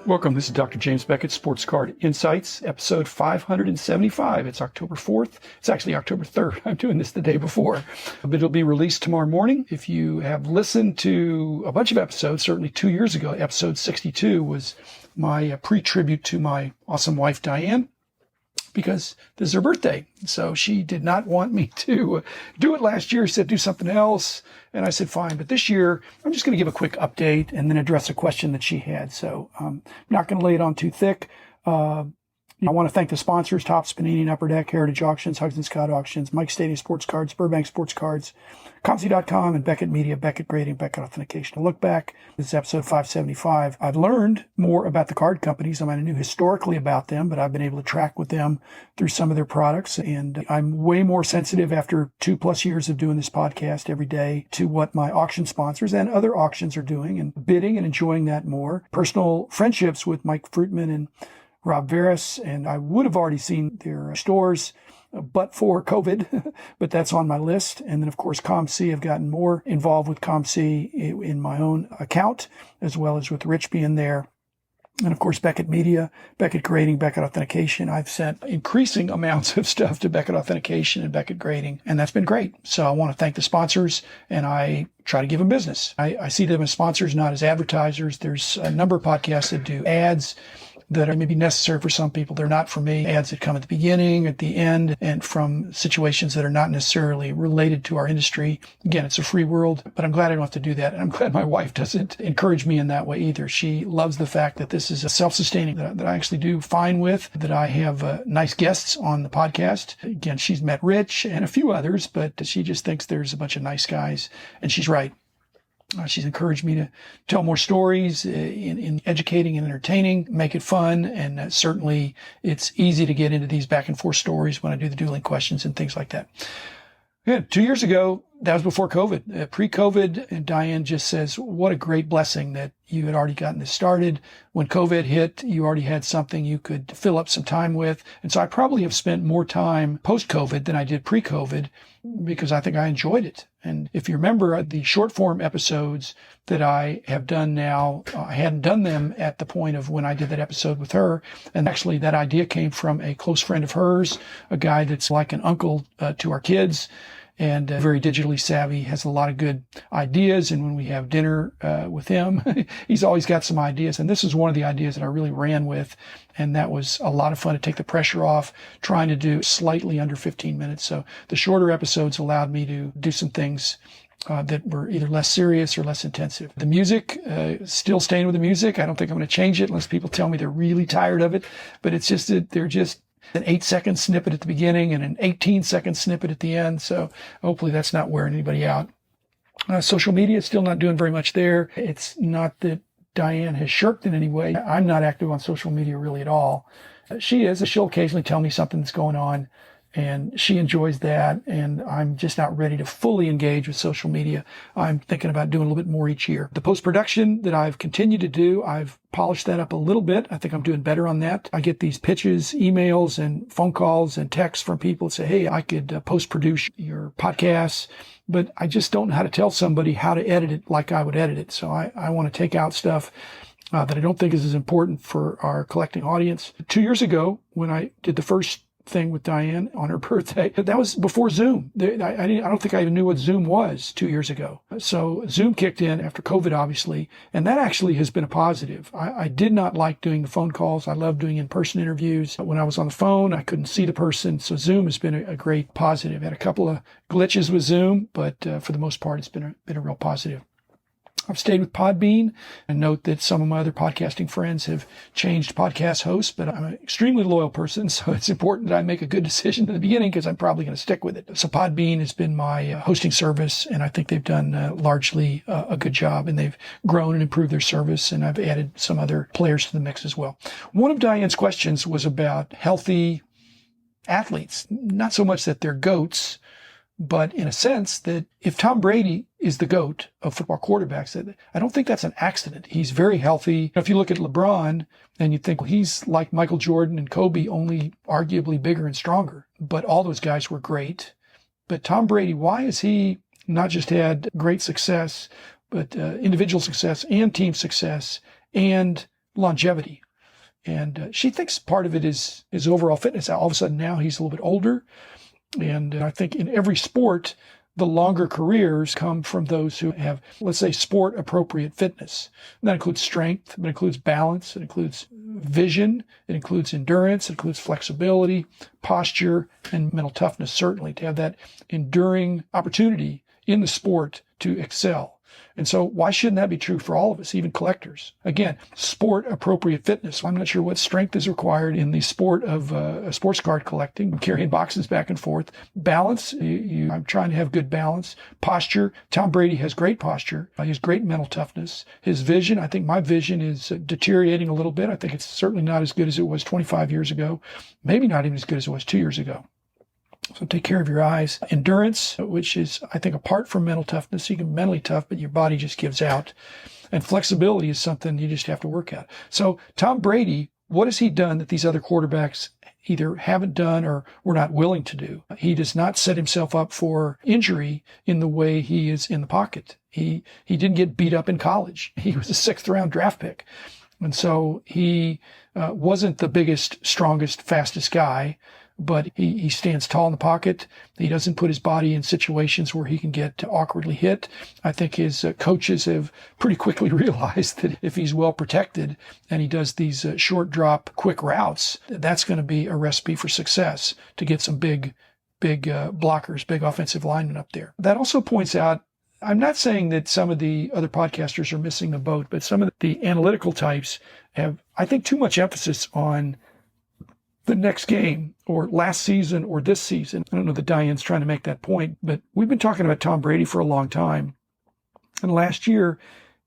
Welcome. This is Dr. James Beckett, Sports Card Insights, episode 575. It's October 4th. It's actually October 3rd. I'm doing this the day before, but it'll be released tomorrow morning. If you have listened to a bunch of episodes, certainly 2 years ago, episode 62 was my pre-tribute to my awesome wife, Diane, because this is her birthday. So she did not want me to do it last year. She said, do something else. And I said, fine. But this year, I'm just going to give a quick update and then address a question that she had. So I'm not going to lay it on too thick. I want to thank the sponsors, Topps, Panini, and Upper Deck, Heritage Auctions, Hugs and Scott Auctions, Mike Stadium Sports Cards, Burbank Sports Cards, ComC.com, and Beckett Media, Beckett Grading, Beckett Authentication. A look back, this is episode 575. I've learned more about the card companies. I knew historically about them, but I've been able to track with them through some of their products. And I'm way more sensitive after 2+ years of doing this podcast every day to what my auction sponsors and other auctions are doing and bidding and enjoying that more. Personal friendships with Mike Fruitman and Rob Veras, and I would have already seen their stores, but for COVID, but that's on my list. And then, of course, ComC. I've gotten more involved with ComC in my own account, as well as with Rich being there. And, of course, Beckett Media, Beckett Grading, Beckett Authentication. I've sent increasing amounts of stuff to Beckett Authentication and Beckett Grading, and that's been great. So I want to thank the sponsors, and I try to give them business. I see them as sponsors, not as advertisers. There's a number of podcasts that do ads that are maybe necessary for some people. They're not for me. Ads that come at the beginning, at the end, and from situations that are not necessarily related to our industry. Again, it's a free world, but I'm glad I don't have to do that. And I'm glad my wife doesn't encourage me in that way either. She loves the fact that this is a self-sustaining, that I actually do fine with, that I have nice guests on the podcast. Again, she's met Rich and a few others, but she just thinks there's a bunch of nice guys, and she's right. She's encouraged me to tell more stories in educating and entertaining, make it fun, and certainly it's easy to get into these back and forth stories when I do the dueling questions and things like that. Yeah, 2 years ago, that was before COVID. Pre-COVID, and Diane just says, what a great blessing that you had already gotten this started. When COVID hit, you already had something you could fill up some time with. And so I probably have spent more time post-COVID than I did pre-COVID because I think I enjoyed it. And if you remember the short form episodes that I have done now, I hadn't done them at the point of when I did that episode with her. And actually that idea came from a close friend of hers, a guy that's like an uncle to our kids, and very digitally savvy, has a lot of good ideas. And when we have dinner with him, he's always got some ideas. And this is one of the ideas that I really ran with. And that was a lot of fun to take the pressure off, trying to do slightly under 15 minutes. So the shorter episodes allowed me to do some things that were either less serious or less intensive. The music, still staying with the music. I don't think I'm going to change it unless people tell me they're really tired of it. But it's just that they're just an 8-second snippet at the beginning and an 18-second snippet at the end. So hopefully that's not wearing anybody out. Social media is still not doing very much there. It's not that Diane has shirked in any way. I'm not active on social media really at all. She is. She'll occasionally tell me something that's going on, and she enjoys that. And I'm just not ready to fully engage with social media. I'm thinking about doing a little bit more each year. The post-production that I've continued to do, I've polished that up a little bit. I think I'm doing better on that. I get these pitches, emails, and phone calls and texts from people that say, hey, I could post-produce your podcasts, but I just don't know how to tell somebody how to edit it like I would edit it. So I want to take out stuff that I don't think is as important for our collecting audience. 2 years ago, when I did the first thing with Diane on her birthday, that was before Zoom. I don't think I even knew what Zoom was 2 years ago. So Zoom kicked in after COVID, obviously, and that actually has been a positive. I did not like doing the phone calls. I love doing in-person interviews. When I was on the phone, I couldn't see the person. So Zoom has been a great positive. Had a couple of glitches with Zoom, but for the most part, it's been a real positive. I've stayed with Podbean, and note that some of my other podcasting friends have changed podcast hosts, but I'm an extremely loyal person, so it's important that I make a good decision at the beginning because I'm probably going to stick with it. So Podbean has been my hosting service, and I think they've done largely a good job, and they've grown and improved their service, and I've added some other players to the mix as well. One of Diane's questions was about healthy athletes, not so much that they're GOATs, but in a sense that if Tom Brady is the GOAT of football quarterbacks, I don't think that's an accident. He's very healthy. If you look at LeBron and you think, well, he's like Michael Jordan and Kobe, only arguably bigger and stronger. But all those guys were great. But Tom Brady, why has he not just had great success, but individual success and team success and longevity. And she thinks part of it is overall fitness. All of a sudden now he's a little bit older. And I think in every sport, the longer careers come from those who have, let's say, sport appropriate fitness. And that includes strength, but it includes balance, it includes vision, it includes endurance, it includes flexibility, posture, and mental toughness, certainly, to have that enduring opportunity in the sport to excel. And so why shouldn't that be true for all of us, even collectors? Again, sport appropriate fitness. I'm not sure what strength is required in the sport of sports card collecting, carrying boxes back and forth. Balance, I'm trying to have good balance. Posture, Tom Brady has great posture. He has great mental toughness. His vision, I think my vision is deteriorating a little bit. I think it's certainly not as good as it was 25 years ago. Maybe not even as good as it was 2 years ago. So take care of your eyes. Endurance, which is, I think, apart from mental toughness, you can be mentally tough, but your body just gives out. And flexibility is something you just have to work at. So Tom Brady, what has he done that these other quarterbacks either haven't done or were not willing to do? He does not set himself up for injury in the way he is in the pocket. He didn't get beat up in college. He was a 6th round draft pick. And so he wasn't the biggest, strongest, fastest guy, but he stands tall in the pocket. He doesn't put his body in situations where he can get awkwardly hit. I think his coaches have pretty quickly realized that if he's well protected and he does these short drop, quick routes, that's going to be a recipe for success to get some big blockers, big offensive linemen up there. That also points out, I'm not saying that some of the other podcasters are missing the boat, but some of the analytical types have, I think, too much emphasis on the next game or last season or this season. I don't know that Diane's trying to make that point, but we've been talking about Tom Brady for a long time. And last year,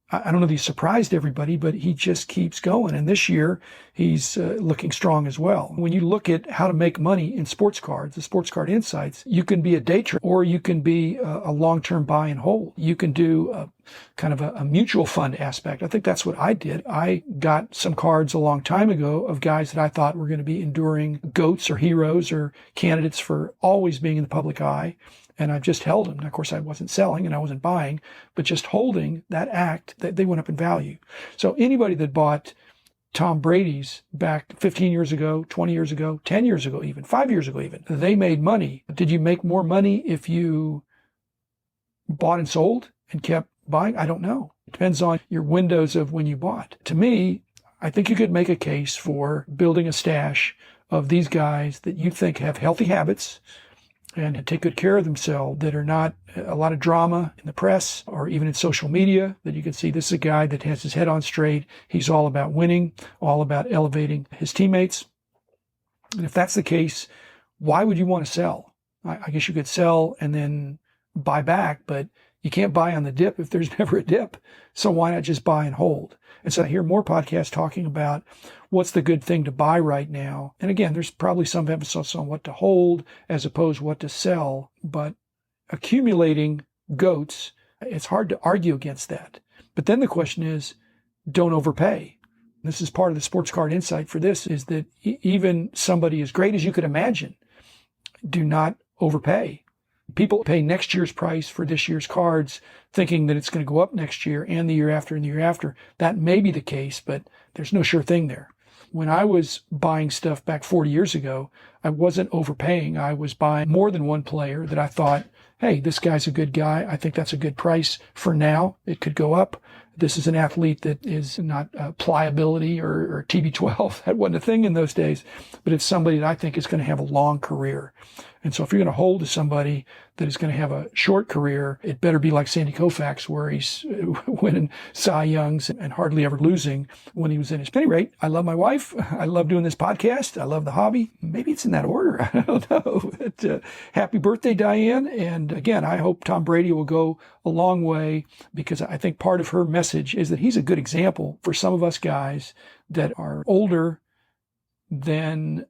I don't know that he surprised everybody, but he just keeps going. And this year, he's looking strong as well. When you look at how to make money in sports cards, the sports card insights, you can be a day trader or you can be a long-term buy and hold. You can do kind of a mutual fund aspect. I think that's what I did. I got some cards a long time ago of guys that I thought were going to be enduring GOATs or heroes or candidates for always being in the public eye. And I've just held them. Now, of course, I wasn't selling and I wasn't buying, but just holding that act, that they went up in value. So anybody that bought Tom Brady's back 15 years ago, 20 years ago, 10 years ago even, 5 years ago even, they made money. Did you make more money if you bought and sold and kept buying? I don't know. It depends on your windows of when you bought. To me, I think you could make a case for building a stash of these guys that you think have healthy habits and take good care of themselves, that are not a lot of drama in the press or even in social media, that you can see this is a guy that has his head on straight. He's all about winning, all about elevating his teammates. And if that's the case, why would you want to sell? I guess you could sell and then buy back, but you can't buy on the dip if there's never a dip. So why not just buy and hold? And so I hear more podcasts talking about what's the good thing to buy right now. And again, there's probably some emphasis on what to hold as opposed to what to sell. But accumulating GOATs, it's hard to argue against that. But then the question is, don't overpay. This is part of the sports card insight for this, is that even somebody as great as you could imagine, do not overpay. People pay next year's price for this year's cards, thinking that it's going to go up next year and the year after and the year after. That may be the case, but there's no sure thing there. When I was buying stuff back 40 years ago, I wasn't overpaying. I was buying more than one player that I thought, hey, this guy's a good guy. I think that's a good price for now. It could go up. This is an athlete that is not pliability or TB12. That wasn't a thing in those days, but it's somebody that I think is going to have a long career. And so if you're going to hold to somebody that is going to have a short career, it better be like Sandy Koufax, where he's winning Cy Youngs and hardly ever losing when he was in his. At any rate, I love my wife. I love doing this podcast. I love the hobby. Maybe it's in that order. I don't know. But, happy birthday, Diane. And again, I hope Tom Brady will go a long way, because I think part of her message is that he's a good example for some of us guys that are older than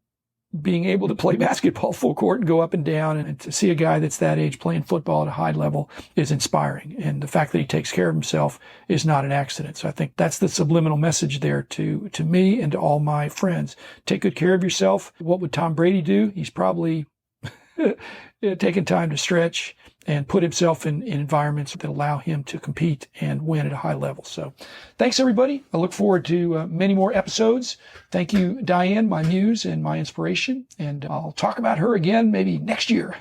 being able to play basketball full court and go up and down, and to see a guy that's that age playing football at a high level is inspiring. And the fact that he takes care of himself is not an accident. So I think that's the subliminal message there to me and to all my friends. Take good care of yourself. What would Tom Brady do? He's probably taking time to stretch and put himself in environments that allow him to compete and win at a high level. So thanks, everybody. I look forward to many more episodes. Thank you, Diane, my muse and my inspiration. And I'll talk about her again maybe next year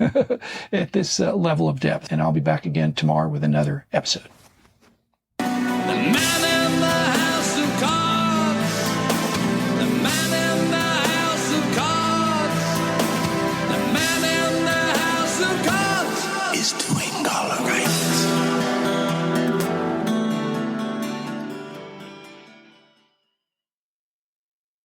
at this level of depth. And I'll be back again tomorrow with another episode.